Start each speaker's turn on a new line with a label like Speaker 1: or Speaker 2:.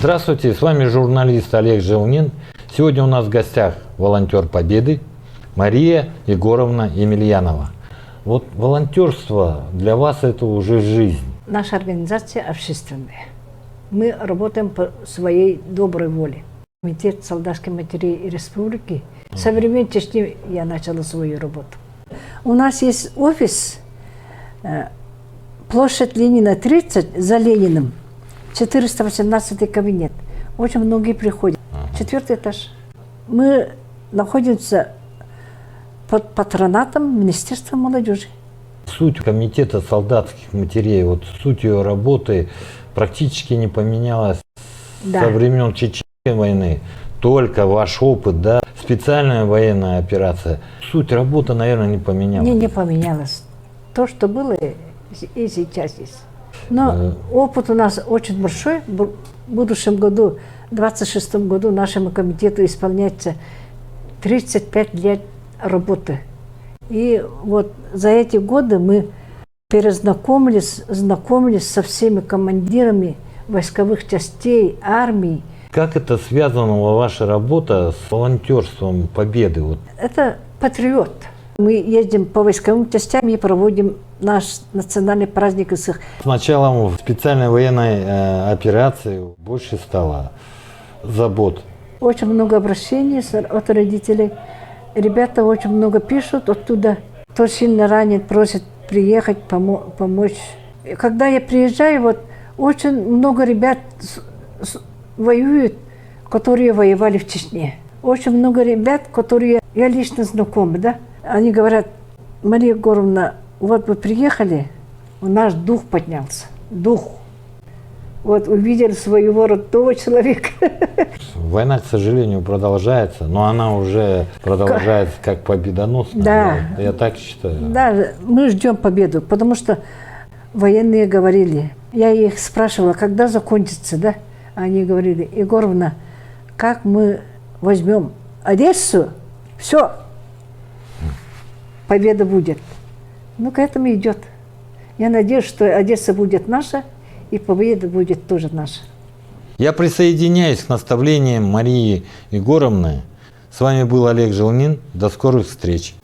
Speaker 1: Здравствуйте, с вами журналист Олег Желнин. Сегодня у нас в гостях волонтер Победы Мария Егоровна Емельянова. Вот волонтерство для вас это уже жизнь.
Speaker 2: Наша организация общественная. Мы работаем по своей доброй воле. Комитет солдатских матерей республики. Со времен Чечни я начала свою работу. У нас есть офис, площадь Ленина 30, за Лениным, 418 кабинет. Очень многие приходят. 4-й этаж. Мы находимся под патронатом Министерства молодежи.
Speaker 1: Суть комитета солдатских матерей, вот суть ее работы практически не поменялась со времен Чеченской войны. Только ваш опыт, да, специальная военная операция. Суть работы, наверное, не поменялась.
Speaker 2: Не поменялось. То, что было, и сейчас есть. Но опыт у нас очень большой. В будущем году, в 26-м году, нашему комитету исполняется 35 лет работы. И вот за эти годы мы знакомились со всеми командирами войсковых частей, армии.
Speaker 1: Как это связана ваша работа с волонтерством Победы? Вот.
Speaker 2: Это патриот. Мы ездим по войсковым частям и проводим наш национальный праздник из их.
Speaker 1: С началом специальной военной операции больше стало забот.
Speaker 2: Очень много обращений от родителей. Ребята очень много пишут оттуда. Кто сильно ранен, просит приехать, помочь. И когда я приезжаю, вот очень много ребят воюют, которые воевали в Чечне. Очень много ребят, которые я лично знакома, да? Они говорят: Мария Егоровна, вот вы приехали, у нас дух поднялся, дух. Вот увидели своего родного человека.
Speaker 1: Война, к сожалению, продолжается, но она уже продолжается как победоносная.
Speaker 2: Да.
Speaker 1: Я так считаю.
Speaker 2: Да, мы ждем победу, потому что военные говорили. Я их спрашивала, когда закончится, да? Они говорили: Егоровна, как мы возьмем Одессу, все, победа будет. Ну, к этому идет. Я надеюсь, что Одесса будет наша, и победа будет тоже наша.
Speaker 1: Я присоединяюсь к наставлениям Марии Егоровны. С вами был Олег Желнин. До скорых встреч.